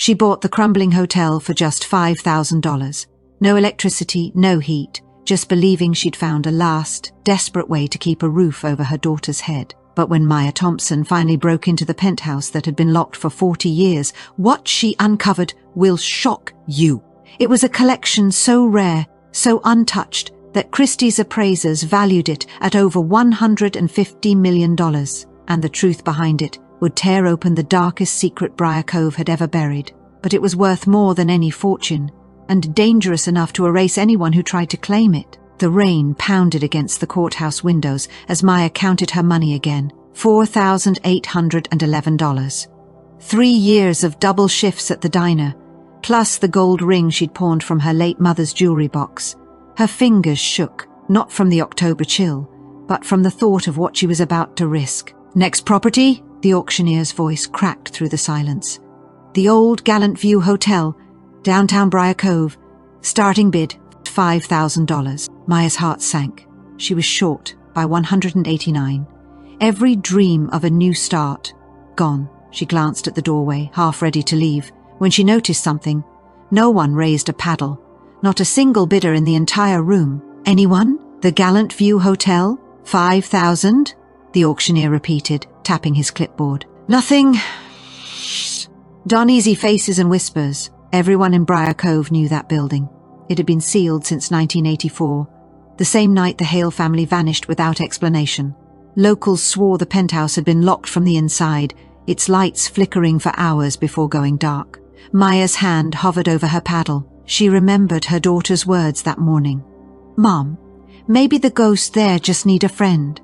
She bought the crumbling hotel for just $5,000. No electricity, no heat, just believing she'd found a last, desperate way to keep a roof over her daughter's head. But when Maya Thompson finally broke into the penthouse that had been locked for 40 years, what she uncovered will shock you. It was a collection so rare, so untouched, that Christie's appraisers valued it at over $150 million, and the truth behind it would tear open the darkest secret Briar Cove had ever buried. But it was worth more than any fortune, and dangerous enough to erase anyone who tried to claim it. The rain pounded against the courthouse windows as Maya counted her money again. $4,811. 3 years of double shifts at the diner, plus the gold ring she'd pawned from her late mother's jewelry box. Her fingers shook, not from the October chill, but from the thought of what she was about to risk. Next property? The auctioneer's voice cracked through the silence. The old Gallant View Hotel, downtown Briar Cove. Starting bid, $5,000. Maya's heart sank. She was short by 189. Every dream of a new start, gone. She glanced at the doorway, half ready to leave, when she noticed something. No one raised a paddle. Not a single bidder in the entire room. Anyone? The Gallant View Hotel? 5,000? The auctioneer repeated, tapping his clipboard. Nothing. Uneasy faces and whispers. Everyone in Briar Cove knew that building. It had been sealed since 1984, the same night the Hale family vanished without explanation. Locals swore the penthouse had been locked from the inside, its lights flickering for hours before going dark. Maya's hand hovered over her paddle. She remembered her daughter's words that morning. "Mom, maybe the ghosts there just need a friend."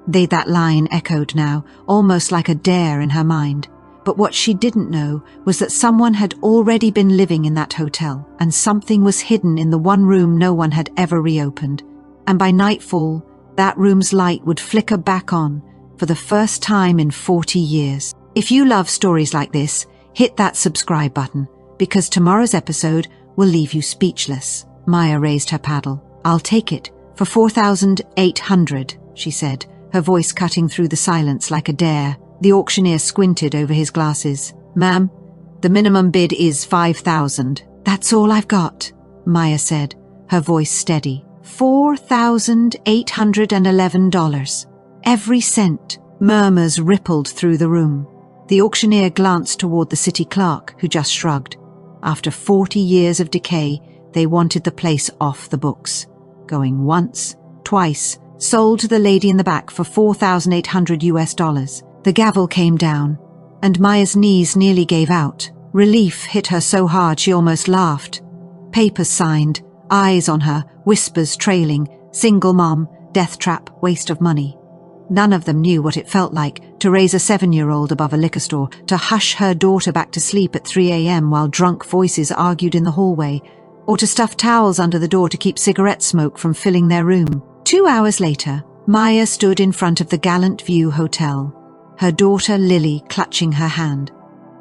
That line echoed now, almost like a dare in her mind. But what she didn't know was that someone had already been living in that hotel, and something was hidden in the one room no one had ever reopened. And by nightfall, that room's light would flicker back on for the first time in 40 years. If you love stories like this, hit that subscribe button, because tomorrow's episode will leave you speechless. Maya raised her paddle. "I'll take it for 4,800, she said, her voice cutting through the silence like a dare. The auctioneer squinted over his glasses. "Ma'am, the minimum bid is 5,000. "That's all I've got," Maya said, her voice steady. $4,811. Every cent. Murmurs rippled through the room. The auctioneer glanced toward the city clerk, who just shrugged. After 40 years of decay, they wanted the place off the books. Going once, twice, sold to the lady in the back for $4,800. The gavel came down, and Maya's knees nearly gave out. Relief hit her so hard she almost laughed. Papers signed, eyes on her, whispers trailing, single mom, death trap, waste of money. None of them knew what it felt like to raise a 7-year-old above a liquor store, to hush her daughter back to sleep at 3 a.m. while drunk voices argued in the hallway, or to stuff towels under the door to keep cigarette smoke from filling their room. 2 hours later, Maya stood in front of the Gallant View Hotel, her daughter Lily clutching her hand.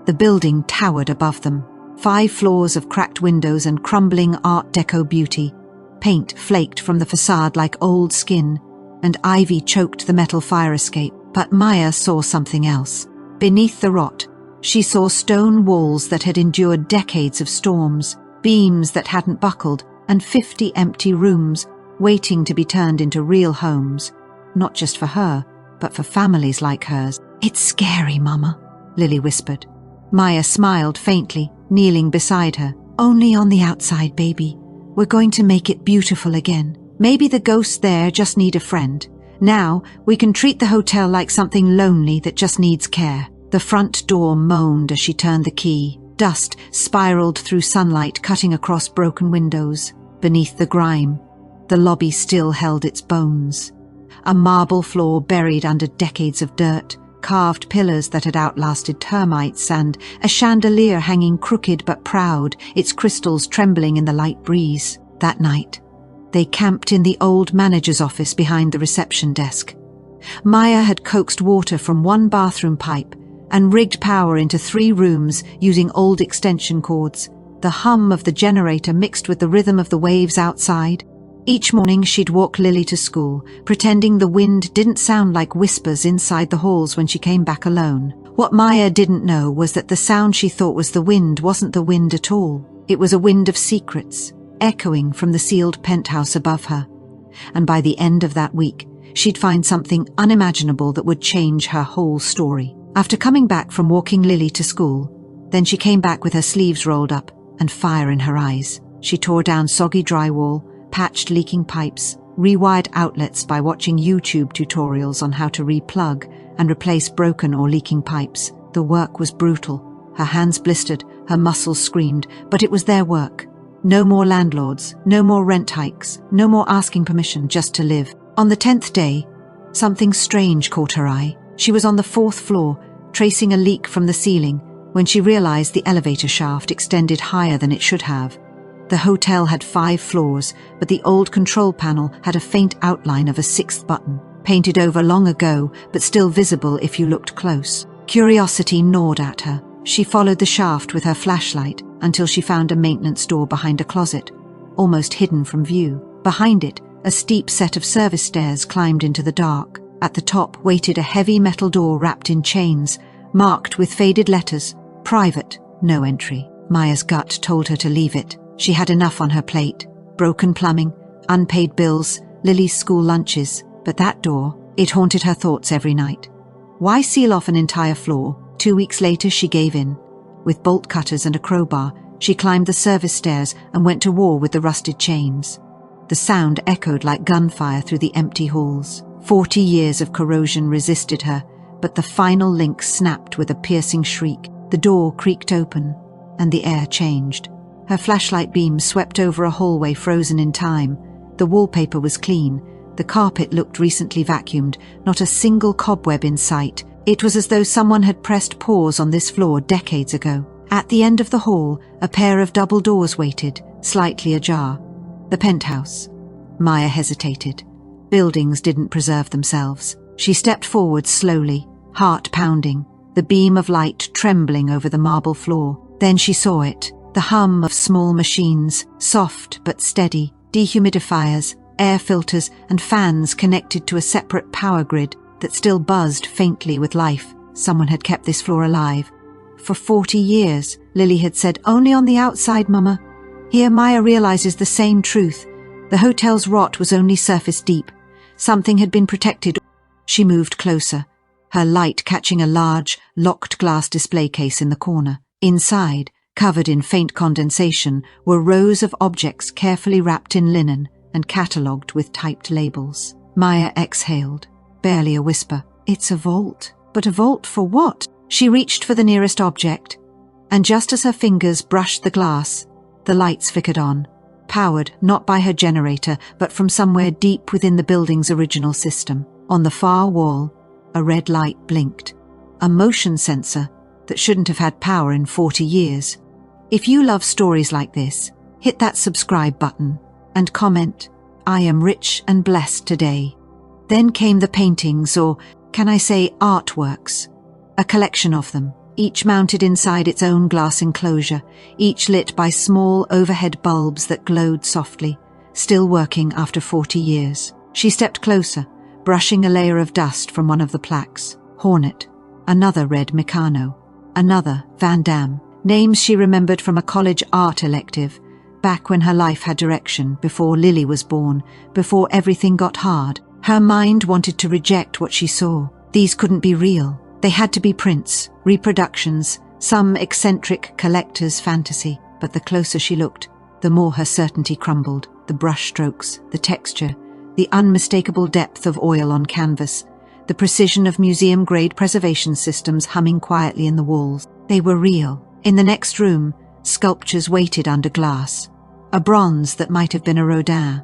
The building towered above them. 5 floors of cracked windows and crumbling Art Deco beauty. Paint flaked from the facade like old skin, and ivy choked the metal fire escape. But Maya saw something else. Beneath the rot, she saw stone walls that had endured decades of storms, beams that hadn't buckled, and 50 empty rooms waiting to be turned into real homes. Not just for her, but for families like hers. "It's scary, Mama," Lily whispered. Maya smiled faintly, kneeling beside her. "Only on the outside, baby. We're going to make it beautiful again. Maybe the ghosts there just need a friend. Now we can treat the hotel like something lonely that just needs care." The front door moaned as she turned the key. Dust spiraled through sunlight, cutting across broken windows. Beneath the grime, the lobby still held its bones. A marble floor buried under decades of dirt, carved pillars that had outlasted termites, and a chandelier hanging crooked but proud, its crystals trembling in the light breeze. That night, they camped in the old manager's office behind the reception desk. Maya had coaxed water from one bathroom pipe and rigged power into 3 rooms using old extension cords. The hum of the generator mixed with the rhythm of the waves outside. Each morning she'd walk Lily to school, pretending the wind didn't sound like whispers inside the halls when she came back alone. What Maya didn't know was that the sound she thought was the wind wasn't the wind at all. It was a wind of secrets, echoing from the sealed penthouse above her. And by the end of that week, she'd find something unimaginable that would change her whole story. After coming back from walking Lily to school, then she came back with her sleeves rolled up and fire in her eyes. She tore down soggy drywall, patched leaking pipes, rewired outlets by watching YouTube tutorials on how to re-plug and replace broken or leaking pipes. The work was brutal. Her hands blistered, her muscles screamed, but it was their work. No more landlords, no more rent hikes, no more asking permission just to live. On the 10th day, something strange caught her eye. She was on the 4th floor, tracing a leak from the ceiling, when she realized the elevator shaft extended higher than it should have. The hotel had 5 floors, but the old control panel had a faint outline of a 6th button, painted over long ago, but still visible if you looked close. Curiosity gnawed at her. She followed the shaft with her flashlight until she found a maintenance door behind a closet, almost hidden from view. Behind it, a steep set of service stairs climbed into the dark. At the top waited a heavy metal door wrapped in chains, marked with faded letters, "Private, no entry." Maya's gut told her to leave it. She had enough on her plate. Broken plumbing, unpaid bills, Lily's school lunches. But that door, it haunted her thoughts every night. Why seal off an entire floor? 2 weeks later she gave in. With bolt cutters and a crowbar, she climbed the service stairs and went to war with the rusted chains. The sound echoed like gunfire through the empty halls. 40 years of corrosion resisted her, but the final link snapped with a piercing shriek. The door creaked open, and the air changed. Her flashlight beam swept over a hallway frozen in time. The wallpaper was clean. The carpet looked recently vacuumed, not a single cobweb in sight. It was as though someone had pressed pause on this floor decades ago. At the end of the hall, a pair of double doors waited, slightly ajar. The penthouse. Maya hesitated. Buildings didn't preserve themselves. She stepped forward slowly, heart pounding, the beam of light trembling over the marble floor. Then she saw it, the hum of small machines, soft but steady, dehumidifiers, air filters and fans connected to a separate power grid that still buzzed faintly with life. Someone had kept this floor alive. For 40 years, Lily had said, "Only on the outside, Mama." Here Maya realizes the same truth. The hotel's rot was only surface deep. Something had been protected. She moved closer, her light catching a large, locked glass display case in the corner. Inside, covered in faint condensation, were rows of objects carefully wrapped in linen and catalogued with typed labels. Maya exhaled, barely a whisper. "It's a vault. But a vault for what?" She reached for the nearest object, and just as her fingers brushed the glass, the lights flickered on, powered not by her generator, but from somewhere deep within the building's original system. On the far wall, a red light blinked, a motion sensor that shouldn't have had power in 40 years. If you love stories like this, hit that subscribe button and comment, "I am rich and blessed today." Then came the paintings, or can I say artworks, a collection of them, each mounted inside its own glass enclosure, each lit by small overhead bulbs that glowed softly, still working after 40 years. She stepped closer, brushing a layer of dust from one of the plaques. Hornet, another red Meccano, another Van Damme. Names she remembered from a college art elective, back when her life had direction, before Lily was born, before everything got hard. Her mind wanted to reject what she saw. These couldn't be real. They had to be prints, reproductions, some eccentric collector's fantasy. But the closer she looked, the more her certainty crumbled. The brush strokes, the texture, the unmistakable depth of oil on canvas, the precision of museum-grade preservation systems humming quietly in the walls. They were real. In the next room, sculptures waited under glass. A bronze that might have been a Rodin.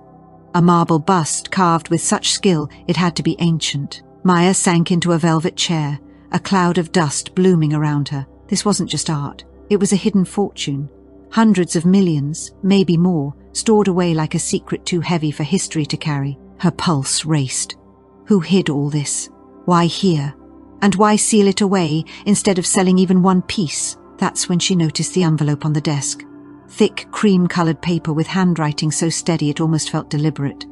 A marble bust carved with such skill it had to be ancient. Maya sank into a velvet chair, a cloud of dust blooming around her. This wasn't just art. It was a hidden fortune. Hundreds of millions, maybe more, stored away like a secret too heavy for history to carry. Her pulse raced. Who hid all this? Why here? And why seal it away instead of selling even one piece? That's when she noticed the envelope on the desk. Thick, cream-coloured paper with handwriting so steady it almost felt deliberate.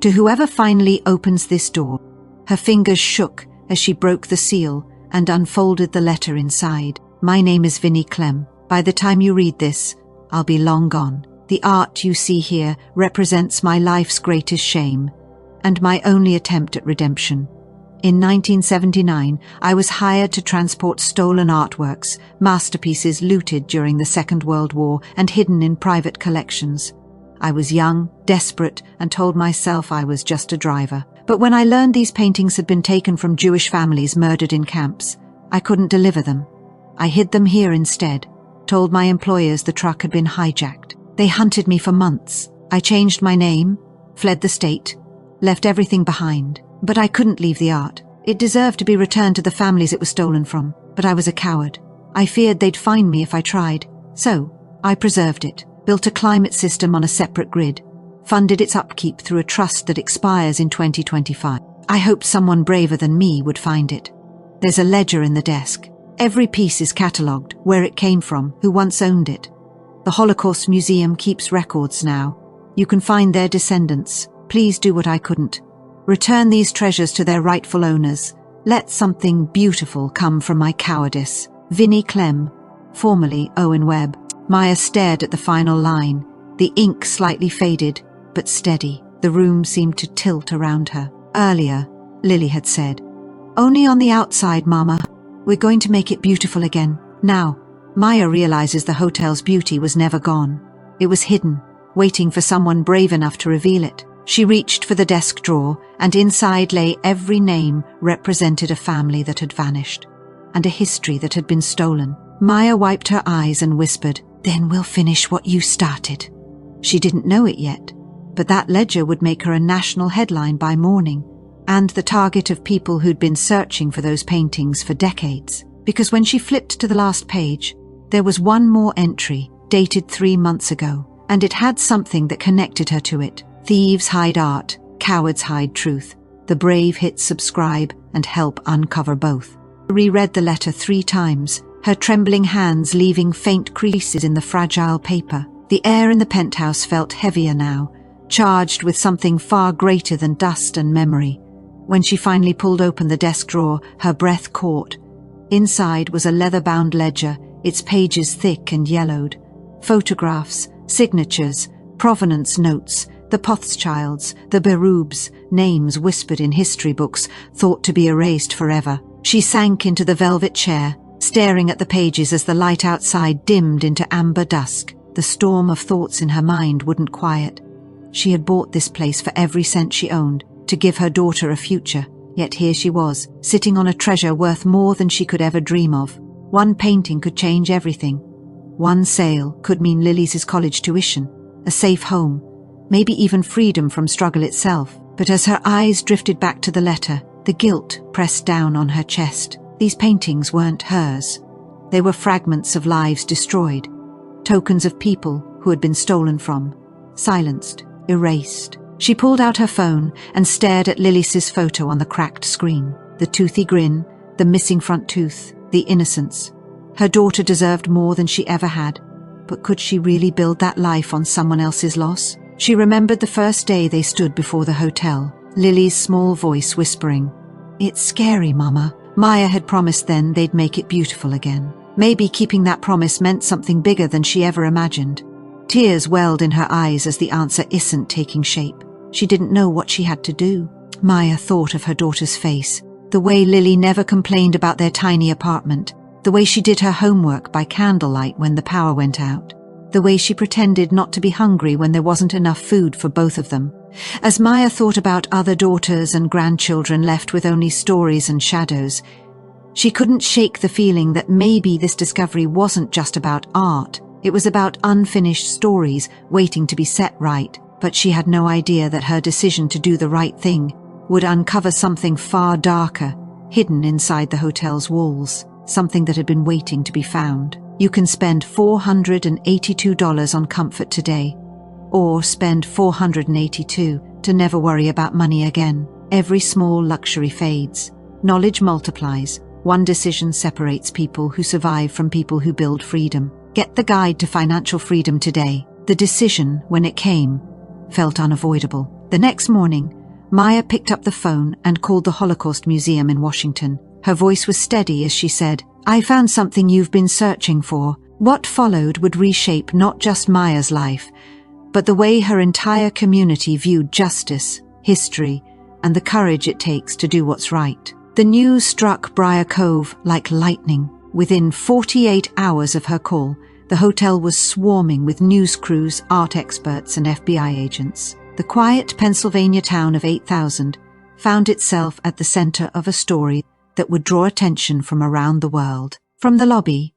"To whoever finally opens this door." Her fingers shook as she broke the seal, and unfolded the letter inside. My name is Vinnie Clem. By the time you read this, I'll be long gone. The art you see here represents my life's greatest shame and my only attempt at redemption. In 1979, I was hired to transport stolen artworks, masterpieces looted during the Second World War and hidden in private collections. I was young, desperate, and told myself I was just a driver. But when I learned these paintings had been taken from Jewish families murdered in camps, I couldn't deliver them. I hid them here instead, told my employers the truck had been hijacked. They hunted me for months. I changed my name, fled the state, left everything behind. But I couldn't leave the art. It deserved to be returned to the families it was stolen from, but I was a coward. I feared they'd find me if I tried. So, I preserved it, built a climate system on a separate grid, funded its upkeep through a trust that expires in 2025. I hoped someone braver than me would find it. There's a ledger in the desk. Every piece is catalogued, where it came from, who once owned it. The Holocaust Museum keeps records now. You can find their descendants. Please do what I couldn't. Return these treasures to their rightful owners. Let something beautiful come from my cowardice. Vinnie Clem, formerly Owen Webb. Maya stared at the final line. The ink slightly faded, but steady. The room seemed to tilt around her. Earlier, Lily had said, "Only on the outside, Mama. We're going to make it beautiful again." Now, Maya realizes the hotel's beauty was never gone. It was hidden, waiting for someone brave enough to reveal it. She reached for the desk drawer, and inside lay every name represented a family that had vanished, and a history that had been stolen. Maya wiped her eyes and whispered, "Then we'll finish what you started." She didn't know it yet, but that ledger would make her a national headline by morning, and the target of people who'd been searching for those paintings for decades. Because when she flipped to the last page, there was one more entry, dated 3 months ago, and it had something that connected her to it. Thieves hide art, cowards hide truth. The brave hit subscribe and help uncover both. Reread the letter 3 times, her trembling hands leaving faint creases in the fragile paper. The air in the penthouse felt heavier now, charged with something far greater than dust and memory. When she finally pulled open the desk drawer, her breath caught. Inside was a leather-bound ledger, its pages thick and yellowed. Photographs, signatures, provenance notes, the Pothschilds, the Berubes, names whispered in history books, thought to be erased forever. She sank into the velvet chair, staring at the pages as the light outside dimmed into amber dusk. The storm of thoughts in her mind wouldn't quiet. She had bought this place for every cent she owned, to give her daughter a future. Yet here she was, sitting on a treasure worth more than she could ever dream of. One painting could change everything. One sale could mean Lily's college tuition, a safe home, maybe even freedom from struggle itself. But as her eyes drifted back to the letter, the guilt pressed down on her chest. These paintings weren't hers. They were fragments of lives destroyed, tokens of people who had been stolen from, silenced, erased. She pulled out her phone and stared at Lily's photo on the cracked screen. The toothy grin, the missing front tooth, the innocence. Her daughter deserved more than she ever had. But could she really build that life on someone else's loss? She remembered the first day they stood before the hotel, Lily's small voice whispering, "It's scary, Mama." Maya had promised then they'd make it beautiful again. Maybe keeping that promise meant something bigger than she ever imagined. Tears welled in her eyes as the answer isn't taking shape. She didn't know what she had to do. Maya thought of her daughter's face, the way Lily never complained about their tiny apartment, the way she did her homework by candlelight when the power went out, the way she pretended not to be hungry when there wasn't enough food for both of them. As Maya thought about other daughters and grandchildren left with only stories and shadows, she couldn't shake the feeling that maybe this discovery wasn't just about art. It was about unfinished stories waiting to be set right. But she had no idea that her decision to do the right thing would uncover something far darker, hidden inside the hotel's walls, something that had been waiting to be found. You can spend $482 on comfort today, or spend $482 to never worry about money again. Every small luxury fades. Knowledge multiplies. One decision separates people who survive from people who build freedom. Get the guide to financial freedom today. The decision, when it came, felt unavoidable. The next morning, Maya picked up the phone and called the Holocaust Museum in Washington. Her voice was steady as she said, "I found something you've been searching for." What followed would reshape not just Maya's life, but the way her entire community viewed justice, history, and the courage it takes to do what's right. The news struck Briar Cove like lightning. Within 48 hours of her call, the hotel was swarming with news crews, art experts, and FBI agents. The quiet Pennsylvania town of 8,000 found itself at the center of a story that would draw attention from around the world. From the lobby,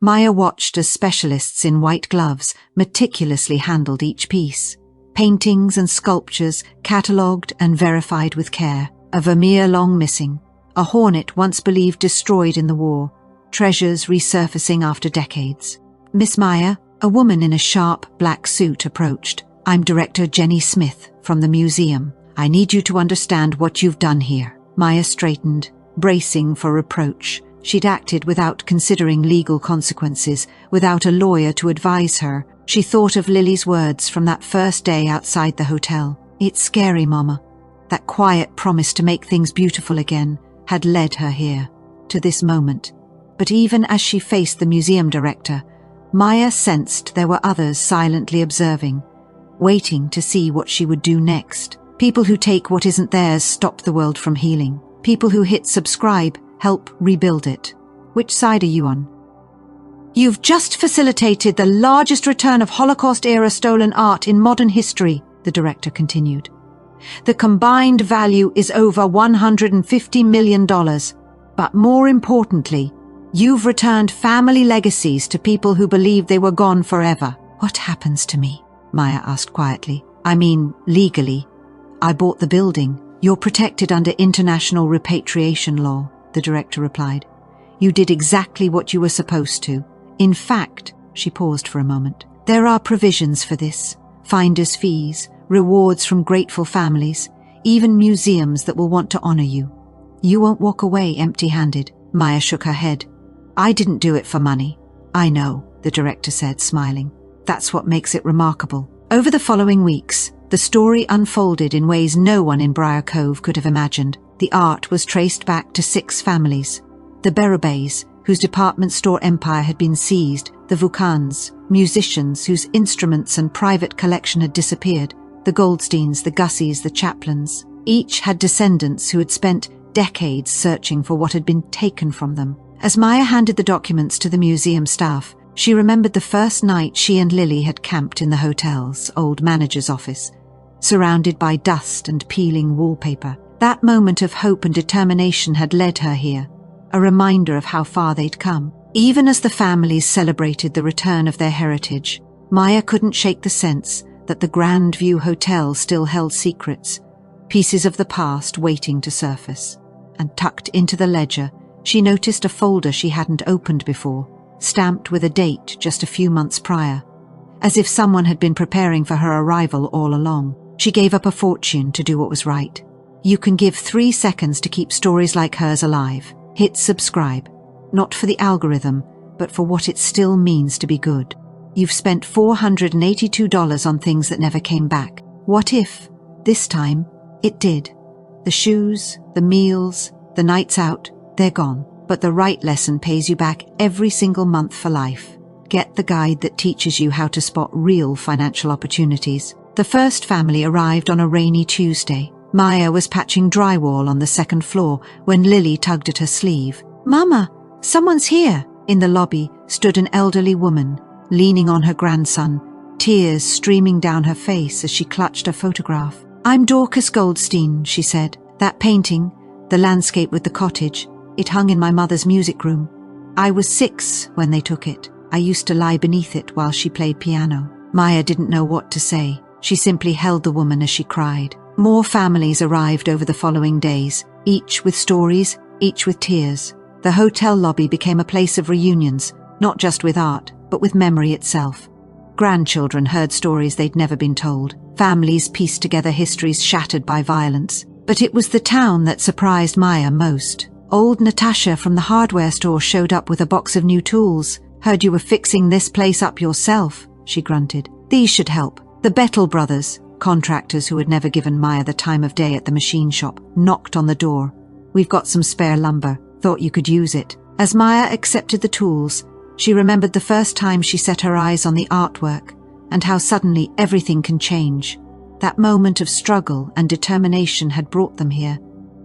Maya watched as specialists in white gloves meticulously handled each piece. Paintings and sculptures catalogued and verified with care. A Vermeer long missing, a hornet once believed destroyed in the war, treasures resurfacing after decades. Miss Maya, a woman in a sharp black suit, approached. "I'm Director Jenny Smith from the museum. I need you to understand what you've done here." Maya straightened, bracing for reproach. She'd acted without considering legal consequences, without a lawyer to advise her. She thought of Lily's words from that first day outside the hotel. "It's scary, Mama." That quiet promise to make things beautiful again had led her here, to this moment. But even as she faced the museum director, Maya sensed there were others silently observing, waiting to see what she would do next. People who take what isn't theirs stop the world from healing. People who hit subscribe help rebuild it. Which side are you on? "You've just facilitated the largest return of Holocaust-era stolen art in modern history," the director continued. "The combined value is over $150 million. But more importantly, you've returned family legacies to people who believed they were gone forever." "What happens to me?" Maya asked quietly. "I mean, legally. I bought the building. You're protected under international repatriation law," the director replied. "You did exactly what you were supposed to. In fact," she paused for a moment, "there are provisions for this. Finder's fees, rewards from grateful families, even museums that will want to honor you. You won't walk away empty-handed." Maya shook her head. "I didn't do it for money." "I know," the director said, smiling. "That's what makes it remarkable." Over the following weeks, the story unfolded in ways no one in Briar Cove could have imagined. The art was traced back to 6 families. The Berubes, whose department store empire had been seized, the Vukans, musicians whose instruments and private collection had disappeared, the Goldsteins, the Gussies, the Chaplins. Each had descendants who had spent decades searching for what had been taken from them. As Maya handed the documents to the museum staff, she remembered the first night she and Lily had camped in the hotel's old manager's office, surrounded by dust and peeling wallpaper. That moment of hope and determination had led her here, a reminder of how far they'd come. Even as the families celebrated the return of their heritage, Maya couldn't shake the sense that the Grand View Hotel still held secrets, pieces of the past waiting to surface. And tucked into the ledger, she noticed a folder she hadn't opened before, stamped with a date just a few months prior, as if someone had been preparing for her arrival all along. She gave up a fortune to do what was right. You can give 3 seconds to keep stories like hers alive. Hit subscribe, not for the algorithm, but for what it still means to be good. You've spent $482 on things that never came back. What if, this time, it did? The shoes, the meals, the nights out, they're gone. But the right lesson pays you back every single month for life. Get the guide that teaches you how to spot real financial opportunities. The first family arrived on a rainy Tuesday. Maya was patching drywall on the 2nd floor when Lily tugged at her sleeve. "Mama, someone's here." In the lobby stood an elderly woman, leaning on her grandson, tears streaming down her face as she clutched a photograph. "I'm Dorcas Goldstein," she said. "That painting, the landscape with the cottage, it hung in my mother's music room. I was 6 when they took it. I used to lie beneath it while she played piano." Maya didn't know what to say. She simply held the woman as she cried. More families arrived over the following days, each with stories, each with tears. The hotel lobby became a place of reunions, not just with art, but with memory itself. Grandchildren heard stories they'd never been told. Families pieced together histories shattered by violence. But it was the town that surprised Maya most. Old Natasha from the hardware store showed up with a box of new tools. "Heard you were fixing this place up yourself," she grunted. "These should help." The Bettel brothers, contractors who had never given Maya the time of day at the machine shop, knocked on the door. "We've got some spare lumber. Thought you could use it. As Maya accepted the tools, she remembered the first time she set her eyes on the artwork and how suddenly everything can change. That moment of struggle and determination had brought them here,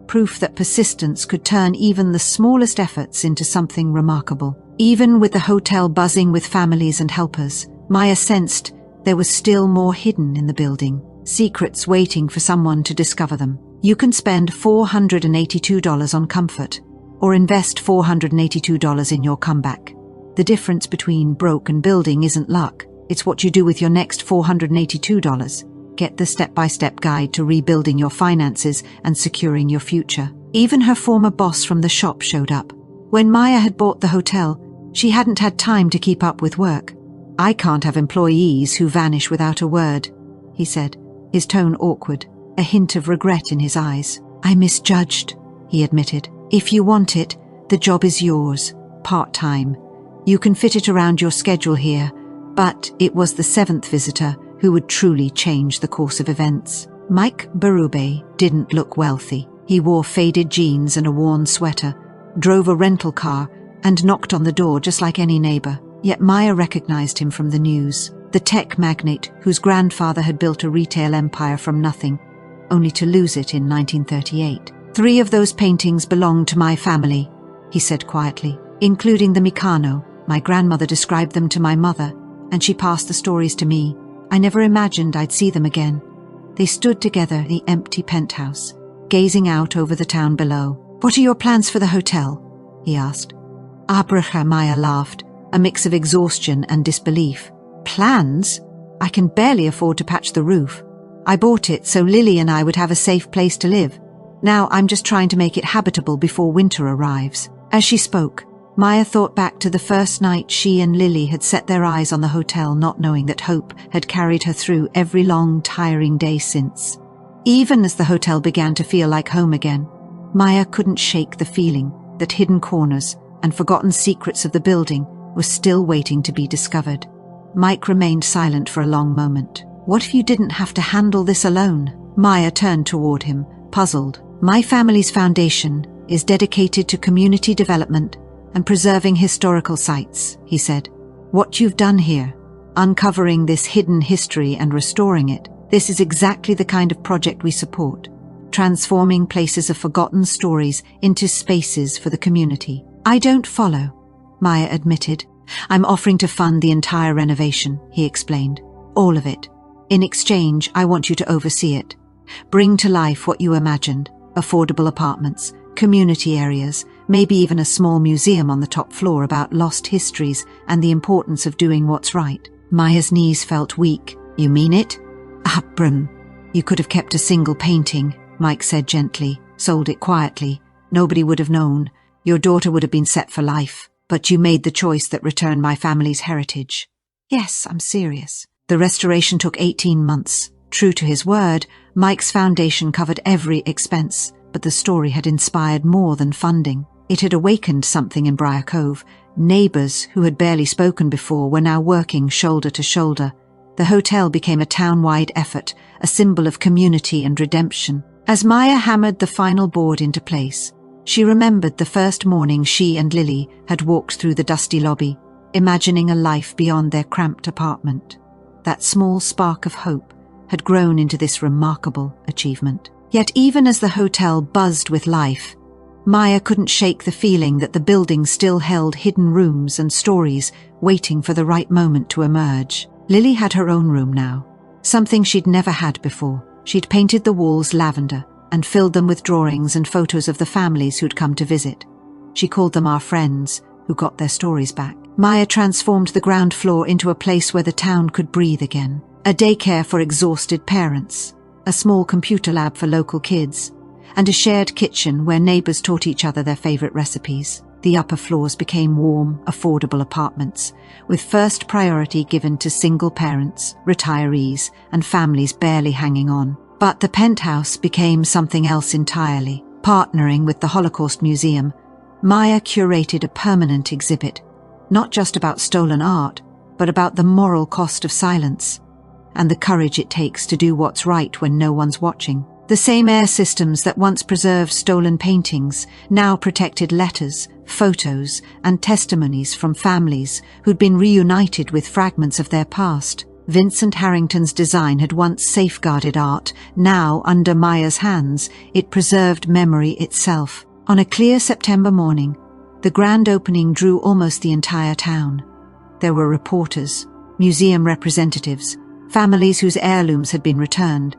proof that persistence could turn even the smallest efforts into something remarkable. Even with the hotel buzzing with families and helpers, Maya sensed there was still more hidden in the building, secrets waiting for someone to discover them. You can spend $482 on comfort, or invest $482 in your comeback. The difference between broke and building isn't luck, it's what you do with your next $482. Get the step-by-step guide to rebuilding your finances and securing your future. Even her former boss from the shop showed up. When Maya had bought the hotel, she hadn't had time to keep up with work. "I can't have employees who vanish without a word," he said, his tone awkward, a hint of regret in his eyes. "I misjudged," he admitted. "If you want it, the job is yours, part-time. You can fit it around your schedule here," but it was the seventh visitor who would truly change the course of events. Mike Berube didn't look wealthy. He wore faded jeans and a worn sweater, drove a rental car, and knocked on the door just like any neighbor. Yet Maya recognized him from the news. The tech magnate whose grandfather had built a retail empire from nothing, only to lose it in 1938. "3 of those paintings belong to my family," he said quietly, "including the Mikano. My grandmother described them to my mother, and she passed the stories to me. I never imagined I'd see them again." They stood together in the empty penthouse, gazing out over the town below. "What are your plans for the hotel?" he asked. Maya laughed, a mix of exhaustion and disbelief. "Plans? I can barely afford to patch the roof. I bought it so Lily and I would have a safe place to live. Now I'm just trying to make it habitable before winter arrives." As she spoke, Maya thought back to the first night she and Lily had set their eyes on the hotel, not knowing that hope had carried her through every long, tiring day since. Even as the hotel began to feel like home again, Maya couldn't shake the feeling that hidden corners and forgotten secrets of the building were still waiting to be discovered. Mike remained silent for a long moment. "What if you didn't have to handle this alone?" Maya turned toward him, puzzled. "My family's foundation is dedicated to community development and preserving historical sites," he said. "What you've done here, uncovering this hidden history and restoring it, this is exactly the kind of project we support, transforming places of forgotten stories into spaces for the community." "I don't follow," Maya admitted. "I'm offering to fund the entire renovation," he explained. "All of it. In exchange, I want you to oversee it. Bring to life what you imagined, affordable apartments, community areas, maybe even a small museum on the top floor about lost histories and the importance of doing what's right." Maya's knees felt weak. "You mean it?" "Abram, you could have kept a single painting," Mike said gently, "sold it quietly. Nobody would have known. Your daughter would have been set for life. But you made the choice that returned my family's heritage." "Yes, I'm serious." The restoration took 18 months. True to his word, Mike's foundation covered every expense, but the story had inspired more than funding. It had awakened something in Briar Cove. Neighbors who had barely spoken before were now working shoulder to shoulder. The hotel became a town-wide effort, a symbol of community and redemption. As Maya hammered the final board into place, she remembered the first morning she and Lily had walked through the dusty lobby, imagining a life beyond their cramped apartment. That small spark of hope had grown into this remarkable achievement. Yet even as the hotel buzzed with life, Maya couldn't shake the feeling that the building still held hidden rooms and stories waiting for the right moment to emerge. Lily had her own room now, something she'd never had before. She'd painted the walls lavender and filled them with drawings and photos of the families who'd come to visit. She called them our friends, who got their stories back. Maya transformed the ground floor into a place where the town could breathe again. A daycare for exhausted parents, a small computer lab for local kids, and a shared kitchen where neighbors taught each other their favorite recipes. The upper floors became warm, affordable apartments, with first priority given to single parents, retirees, and families barely hanging on. But the penthouse became something else entirely. Partnering with the Holocaust Museum, Maya curated a permanent exhibit, not just about stolen art, but about the moral cost of silence, and the courage it takes to do what's right when no one's watching. The same air systems that once preserved stolen paintings now protected letters, photos, and testimonies from families who'd been reunited with fragments of their past. Vincent Harrington's design had once safeguarded art. Now, under Maya's hands, it preserved memory itself. On a clear September morning, the grand opening drew almost the entire town. There were reporters, museum representatives, families whose heirlooms had been returned.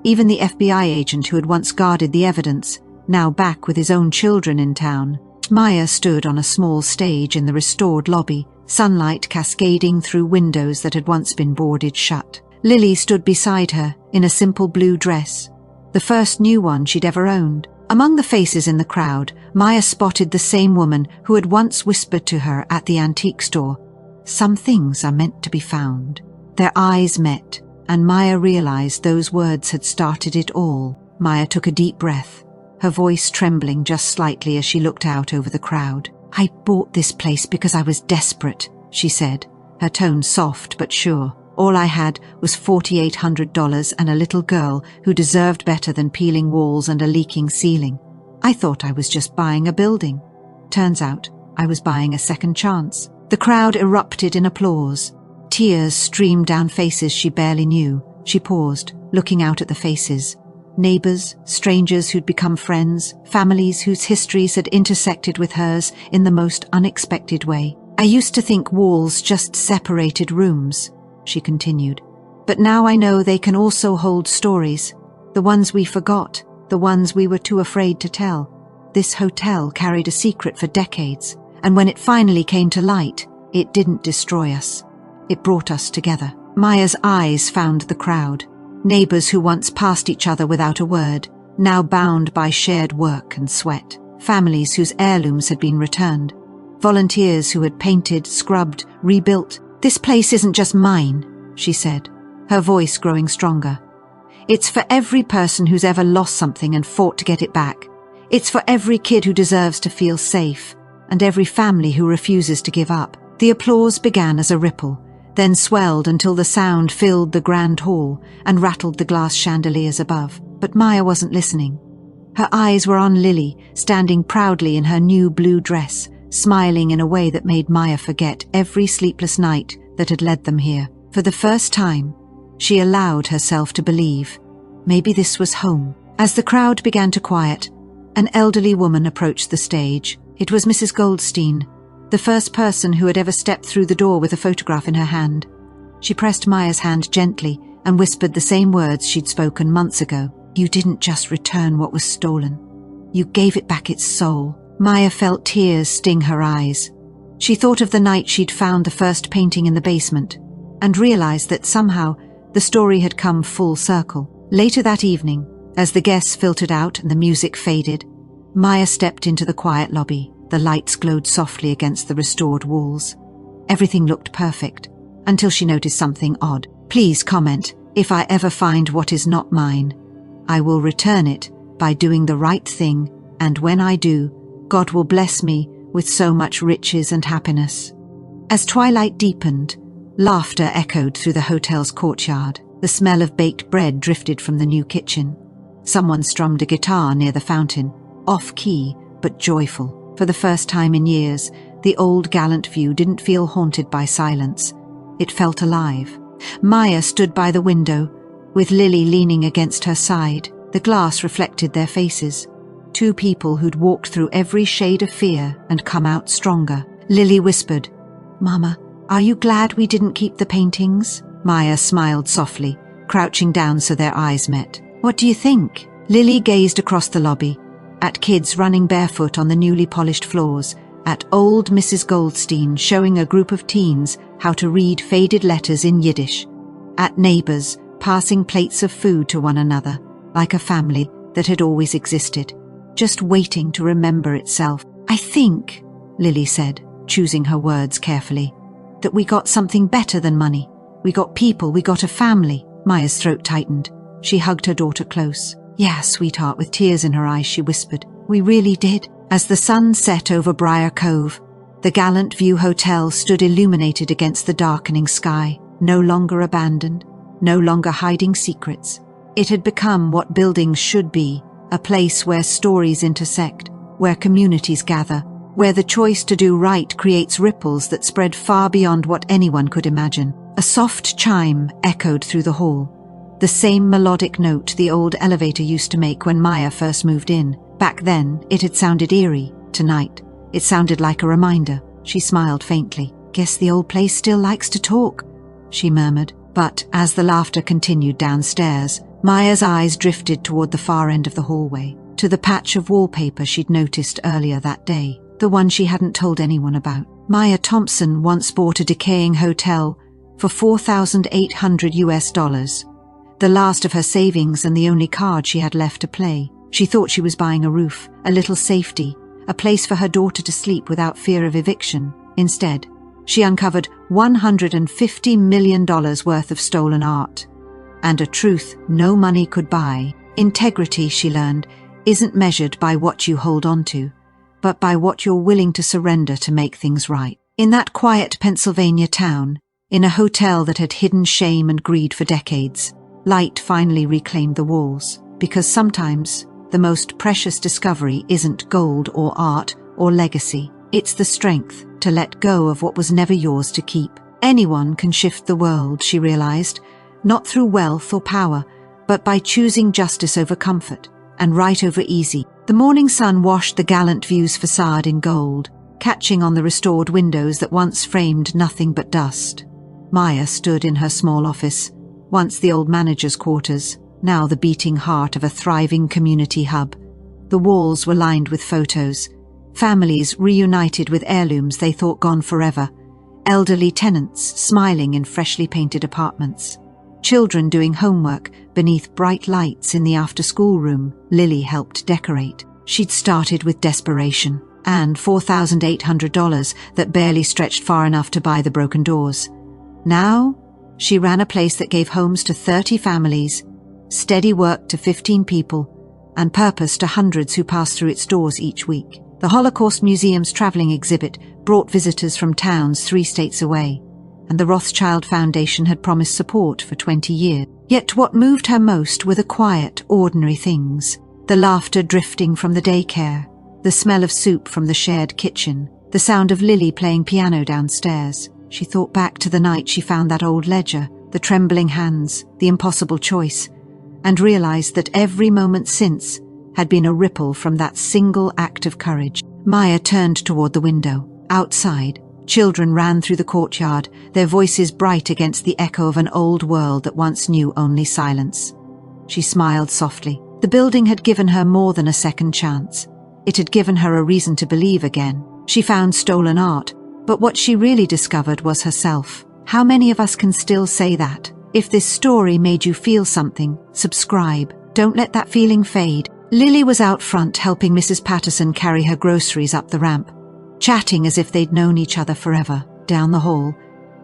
Even the FBI agent who had once guarded the evidence, now back with his own children in town. Maya stood on a small stage in the restored lobby, sunlight cascading through windows that had once been boarded shut. Lily stood beside her in a simple blue dress, the first new one she'd ever owned. Among the faces in the crowd, Maya spotted the same woman who had once whispered to her at the antique store, "Some things are meant to be found." Their eyes met, and Maya realized those words had started it all. Maya took a deep breath, her voice trembling just slightly as she looked out over the crowd. "I bought this place because I was desperate," she said, her tone soft but sure. "All I had was $4,800 and a little girl who deserved better than peeling walls and a leaking ceiling. I thought I was just buying a building. Turns out I was buying a second chance." The crowd erupted in applause. Tears streamed down faces she barely knew. She paused, looking out at the faces. Neighbors, strangers who'd become friends, families whose histories had intersected with hers in the most unexpected way. "I used to think walls just separated rooms," she continued. "But now I know they can also hold stories, the ones we forgot, the ones we were too afraid to tell. This hotel carried a secret for decades, and when it finally came to light, it didn't destroy us. It brought us together." Maya's eyes found the crowd. Neighbors who once passed each other without a word, now bound by shared work and sweat. Families whose heirlooms had been returned. Volunteers who had painted, scrubbed, rebuilt. "This place isn't just mine," she said, her voice growing stronger. "It's for every person who's ever lost something and fought to get it back. It's for every kid who deserves to feel safe, and every family who refuses to give up." The applause began as a ripple, then swelled until the sound filled the grand hall and rattled the glass chandeliers above. But Maya wasn't listening. Her eyes were on Lily, standing proudly in her new blue dress, smiling in a way that made Maya forget every sleepless night that had led them here. For the first time, she allowed herself to believe maybe this was home. As the crowd began to quiet, an elderly woman approached the stage. It was Mrs. Goldstein, the first person who had ever stepped through the door with a photograph in her hand. She pressed Maya's hand gently and whispered the same words she'd spoken months ago. "You didn't just return what was stolen. You gave it back its soul." Maya felt tears sting her eyes. She thought of the night she'd found the first painting in the basement and realized that somehow the story had come full circle. Later that evening, as the guests filtered out and the music faded, Maya stepped into the quiet lobby. The lights glowed softly against the restored walls. Everything looked perfect, until she noticed something odd. "Please comment if I ever find what is not mine. I will return it by doing the right thing, and when I do, God will bless me with so much riches and happiness." As twilight deepened, laughter echoed through the hotel's courtyard. The smell of baked bread drifted from the new kitchen. Someone strummed a guitar near the fountain, off-key but joyful. For the first time in years, the old Gallant view didn't feel haunted by silence. It felt alive. Maya stood by the window, with Lily leaning against her side. The glass reflected their faces. Two people who'd walked through every shade of fear and come out stronger. Lily whispered, "Mama, are you glad we didn't keep the paintings?" Maya smiled softly, crouching down so their eyes met. "What do you think?" Lily gazed across the lobby, at kids running barefoot on the newly polished floors, at old Mrs. Goldstein showing a group of teens how to read faded letters in Yiddish, at neighbors passing plates of food to one another, like a family that had always existed, just waiting to remember itself. "I think," Lily said, choosing her words carefully, "that we got something better than money. We got people, we got a family." Maya's throat tightened. She hugged her daughter close. "Yeah, sweetheart," with tears in her eyes she whispered. "We really did." As the sun set over Briar Cove, the Gallant View Hotel stood illuminated against the darkening sky, no longer abandoned, no longer hiding secrets. It had become what buildings should be, a place where stories intersect, where communities gather, where the choice to do right creates ripples that spread far beyond what anyone could imagine. A soft chime echoed through the hall, the same melodic note the old elevator used to make when Maya first moved in. Back then, it had sounded eerie. Tonight, it sounded like a reminder. She smiled faintly. "Guess the old place still likes to talk," she murmured. But as the laughter continued downstairs, Maya's eyes drifted toward the far end of the hallway, to the patch of wallpaper she'd noticed earlier that day, the one she hadn't told anyone about. Maya Thompson once bought a decaying hotel for $4,800, the last of her savings and the only card she had left to play. She thought she was buying a roof, a little safety, a place for her daughter to sleep without fear of eviction. Instead, she uncovered $150 million worth of stolen art. And a truth no money could buy. Integrity, she learned, isn't measured by what you hold on to, but by what you're willing to surrender to make things right. In that quiet Pennsylvania town, in a hotel that had hidden shame and greed for decades, light finally reclaimed the walls, because sometimes the most precious discovery isn't gold or art or legacy. It's the strength to let go of what was never yours to keep. Anyone can shift the world, she realized, not through wealth or power, but by choosing justice over comfort and right over easy. The morning sun washed the Gallant View's facade in gold, catching on the restored windows that once framed nothing but dust. Maya stood in her small office, once the old manager's quarters, now the beating heart of a thriving community hub. The walls were lined with photos, families reunited with heirlooms they thought gone forever, elderly tenants smiling in freshly painted apartments, children doing homework beneath bright lights in the after-school room Lily helped decorate. She'd started with desperation and $4,800 that barely stretched far enough to buy the broken doors. Now, she ran a place that gave homes to 30 families, steady work to 15 people, and purpose to hundreds who passed through its doors each week. The Holocaust Museum's traveling exhibit brought visitors from towns 3 states away, and the Rothschild Foundation had promised support for 20 years. Yet what moved her most were the quiet, ordinary things. The laughter drifting from the daycare, the smell of soup from the shared kitchen, the sound of Lily playing piano downstairs. She thought back to the night she found that old ledger, the trembling hands, the impossible choice, and realized that every moment since had been a ripple from that single act of courage. Maya turned toward the window. Outside, children ran through the courtyard, their voices bright against the echo of an old world that once knew only silence. She smiled softly. The building had given her more than a second chance. It had given her a reason to believe again. She found stolen art, but what she really discovered was herself. How many of us can still say that? If this story made you feel something, subscribe. Don't let that feeling fade. Lily was out front helping Mrs. Patterson carry her groceries up the ramp, chatting as if they'd known each other forever. Down the hall,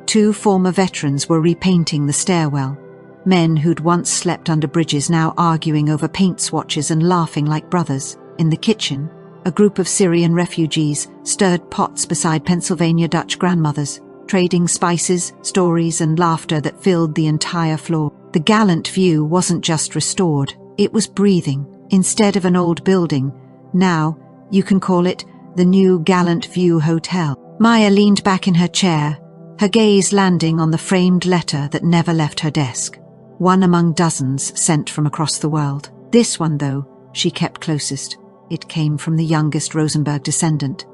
2 former veterans were repainting the stairwell. Men who'd once slept under bridges now arguing over paint swatches and laughing like brothers. In the kitchen, a group of Syrian refugees stirred pots beside Pennsylvania Dutch grandmothers, trading spices, stories, and laughter that filled the entire floor. The Gallant View wasn't just restored, it was breathing. Instead of an old building, now you can call it the new Gallant View Hotel. Maya leaned back in her chair, her gaze landing on the framed letter that never left her desk. One among dozens sent from across the world. This one, though, she kept closest. It came from the youngest Rosenberg descendant,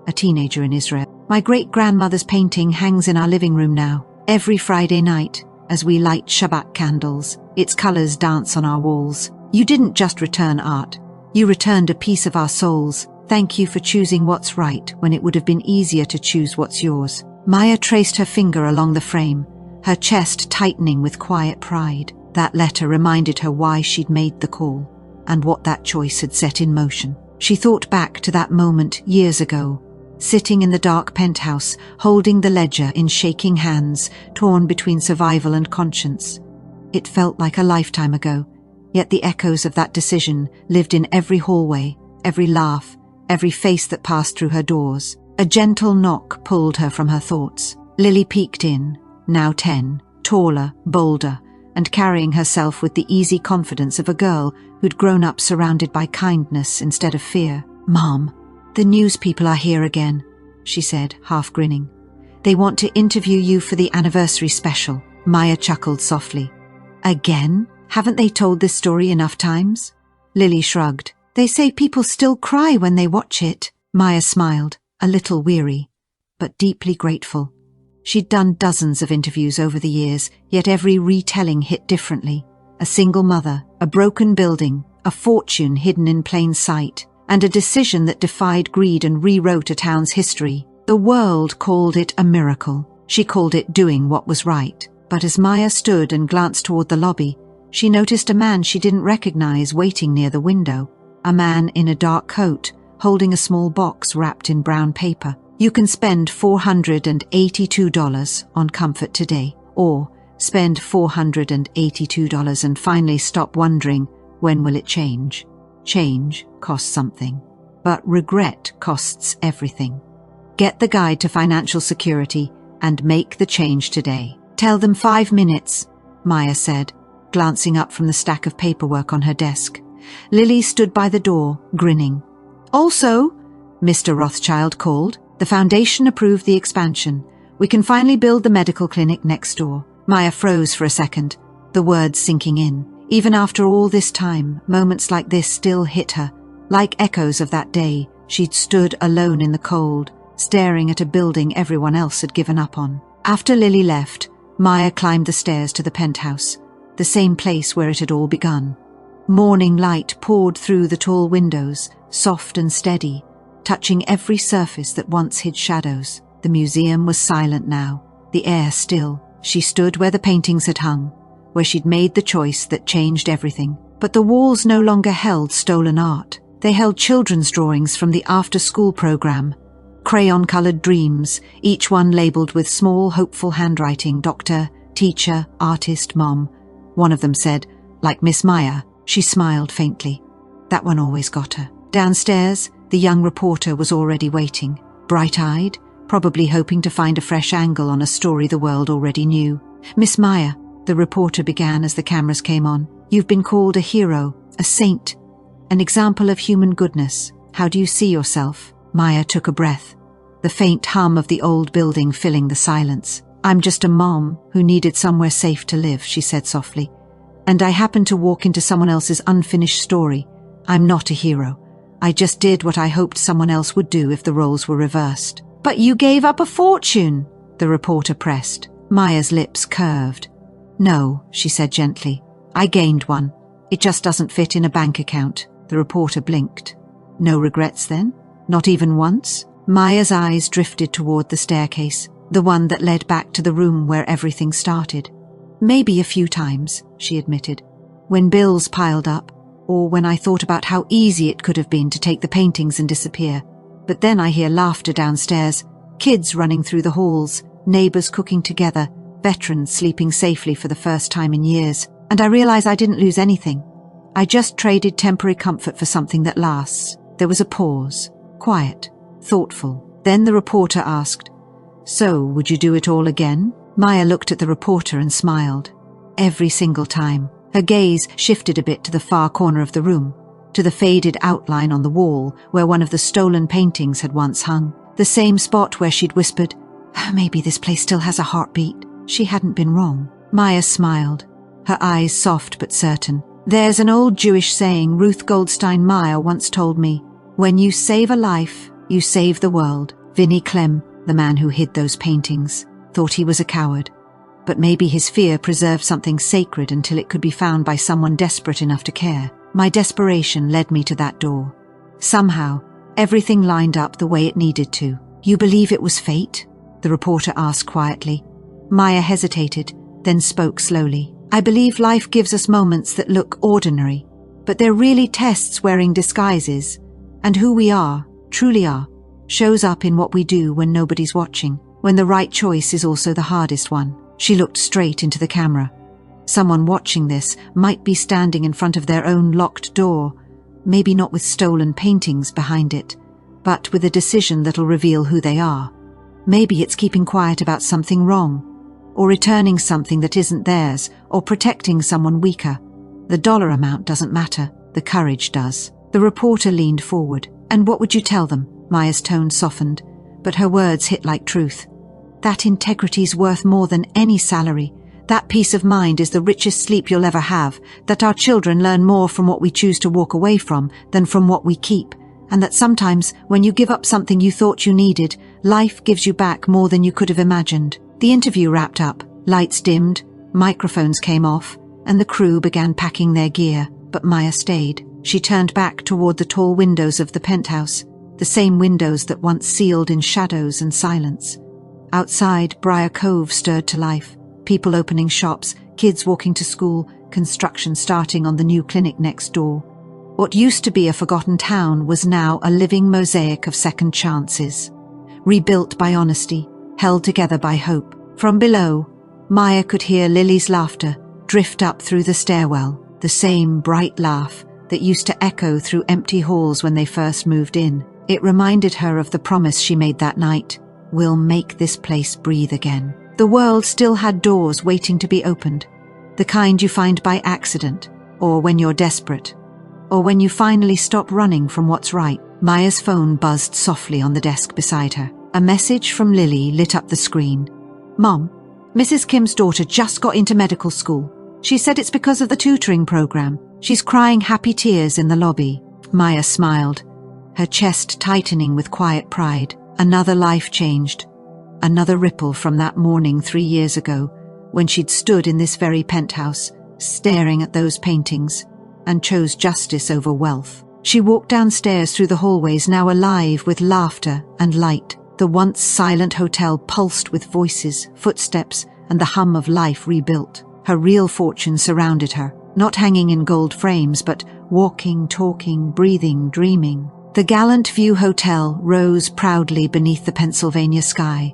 a teenager in Israel. "My great-grandmother's painting hangs in our living room now. Every Friday night, as we light Shabbat candles, its colors dance on our walls. You didn't just return art. You returned a piece of our souls. Thank you for choosing what's right when it would have been easier to choose what's yours." Maya traced her finger along the frame, her chest tightening with quiet pride. That letter reminded her why she'd made the call, and what that choice had set in motion. She thought back to that moment years ago, sitting in the dark penthouse, holding the ledger in shaking hands, torn between survival and conscience. It felt like a lifetime ago, yet the echoes of that decision lived in every hallway, every laugh, every face that passed through her doors. A gentle knock pulled her from her thoughts. Lily peeked in, now 10, taller, bolder, and carrying herself with the easy confidence of a girl who'd grown up surrounded by kindness instead of fear. "Mom, the news people are here again," she said, half grinning. "They want to interview you for the anniversary special." Maya chuckled softly. "Again? Haven't they told this story enough times?" Lily shrugged. "They say people still cry when they watch it." Maya smiled, a little weary, but deeply grateful. She'd done dozens of interviews over the years, yet every retelling hit differently. A single mother, a broken building, a fortune hidden in plain sight, and a decision that defied greed and rewrote a town's history. The world called it a miracle. She called it doing what was right. But as Maya stood and glanced toward the lobby, she noticed a man she didn't recognize waiting near the window. A man in a dark coat, holding a small box wrapped in brown paper. "You can spend $482 on comfort today, or spend $482 and finally stop wondering, when will it change?" Change costs something, but regret costs everything. Get the guide to financial security and make the change today. "Tell them 5 minutes, Maya said, glancing up from the stack of paperwork on her desk. Lily stood by the door, grinning. "Also," Mr. Rothschild called, "the foundation approved the expansion. We can finally build the medical clinic next door." Maya froze for a second, the words sinking in. Even after all this time, moments like this still hit her. Like echoes of that day, she'd stood alone in the cold, staring at a building everyone else had given up on. After Lily left, Maya climbed the stairs to the penthouse, the same place where it had all begun. Morning light poured through the tall windows, soft and steady, touching every surface that once hid shadows. The museum was silent now, the air still. She stood where the paintings had hung, where she'd made the choice that changed everything. But the walls no longer held stolen art. They held children's drawings from the after-school program, crayon-colored dreams, each one labeled with small, hopeful handwriting, doctor, teacher, artist, mom. One of them said, "Like Miss Maya." She smiled faintly. That one always got her. Downstairs, the young reporter was already waiting, bright-eyed, probably hoping to find a fresh angle on a story the world already knew. "Miss Maya," the reporter began as the cameras came on, "you've been called a hero, a saint, an example of human goodness. How do you see yourself?" Maya took a breath, the faint hum of the old building filling the silence. "I'm just a mom who needed somewhere safe to live," she said softly. "And I happened to walk into someone else's unfinished story. I'm not a hero. I just did what I hoped someone else would do if the roles were reversed." "But you gave up a fortune," the reporter pressed. Maya's lips curved. "No," she said gently. "I gained one. It just doesn't fit in a bank account." The reporter blinked. "No regrets then? Not even once?" Maya's eyes drifted toward the staircase, the one that led back to the room where everything started. "Maybe a few times," she admitted. "When bills piled up, or when I thought about how easy it could have been to take the paintings and disappear. But then I hear laughter downstairs, kids running through the halls, neighbors cooking together, veterans sleeping safely for the first time in years, and I realize I didn't lose anything. I just traded temporary comfort for something that lasts." There was a pause, quiet, thoughtful. Then the reporter asked, "So, would you do it all again?" Maya looked at the reporter and smiled. Every single time. Her gaze shifted a bit to the far corner of the room, to the faded outline on the wall where one of the stolen paintings had once hung. The same spot where she'd whispered, "Maybe this place still has a heartbeat." She hadn't been wrong. Maya smiled, her eyes soft but certain. "There's an old Jewish saying Ruth Goldstein Meyer once told me, 'When you save a life, you save the world.'" Vinnie Clem, the man who hid those paintings, thought he was a coward. But maybe his fear preserved something sacred until it could be found by someone desperate enough to care. My desperation led me to that door. Somehow, everything lined up the way it needed to. "You believe it was fate?" the reporter asked quietly. Maya hesitated, then spoke slowly. "I believe life gives us moments that look ordinary, but they're really tests wearing disguises, and who we are, truly are, shows up in what we do when nobody's watching, when the right choice is also the hardest one." She looked straight into the camera. Someone watching this might be standing in front of their own locked door, maybe not with stolen paintings behind it, but with a decision that'll reveal who they are. Maybe it's keeping quiet about something wrong. or returning something that isn't theirs, or protecting someone weaker. The dollar amount doesn't matter, the courage does. The reporter leaned forward. And what would you tell them? Maya's tone softened, but her words hit like truth. That integrity's worth more than any salary. That peace of mind is the richest sleep you'll ever have, that our children learn more from what we choose to walk away from than from what we keep, and that sometimes, when you give up something you thought you needed, life gives you back more than you could have imagined. The interview wrapped up, lights dimmed, microphones came off, and the crew began packing their gear, but Maya stayed. She turned back toward the tall windows of the penthouse, the same windows that once sealed in shadows and silence. Outside, Briar Cove stirred to life. People opening shops, kids walking to school, construction starting on the new clinic next door. What used to be a forgotten town was now a living mosaic of second chances. Rebuilt by honesty, held together by hope. From below, Maya could hear Lily's laughter drift up through the stairwell, the same bright laugh that used to echo through empty halls when they first moved in. It reminded her of the promise she made that night. We'll make this place breathe again. The world still had doors waiting to be opened. The kind you find by accident, or when you're desperate, or when you finally stop running from what's right. Maya's phone buzzed softly on the desk beside her. A message from Lily lit up the screen. Mom, Mrs. Kim's daughter just got into medical school. She said it's because of the tutoring program. She's crying happy tears in the lobby. Maya smiled, her chest tightening with quiet pride. Another life changed. Another ripple from that morning 3 years ago, when she'd stood in this very penthouse, staring at those paintings, and chose justice over wealth. She walked downstairs through the hallways, now alive with laughter and light. The once silent hotel pulsed with voices, footsteps, and the hum of life rebuilt. Her real fortune surrounded her, not hanging in gold frames, but walking, talking, breathing, dreaming. The Gallant View Hotel rose proudly beneath the Pennsylvania sky.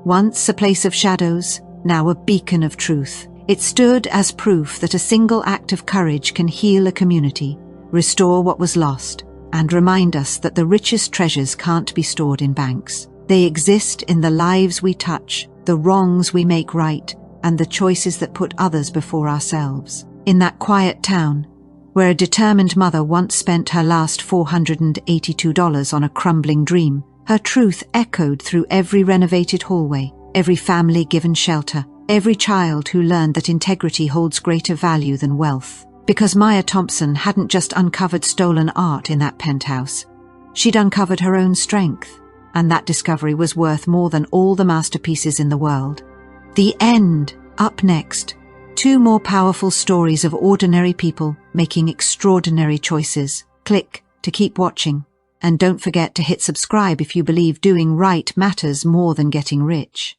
Once a place of shadows, now a beacon of truth. It stood as proof that a single act of courage can heal a community, restore what was lost, and remind us that the richest treasures can't be stored in banks. They exist in the lives we touch, the wrongs we make right, and the choices that put others before ourselves. In that quiet town, where a determined mother once spent her last $482 on a crumbling dream, her truth echoed through every renovated hallway, every family given shelter, every child who learned that integrity holds greater value than wealth. Because Maya Thompson hadn't just uncovered stolen art in that penthouse, she'd uncovered her own strength, and that discovery was worth more than all the masterpieces in the world. The end. Up next, 2 more powerful stories of ordinary people making extraordinary choices. Click to keep watching, and don't forget to hit subscribe if you believe doing right matters more than getting rich.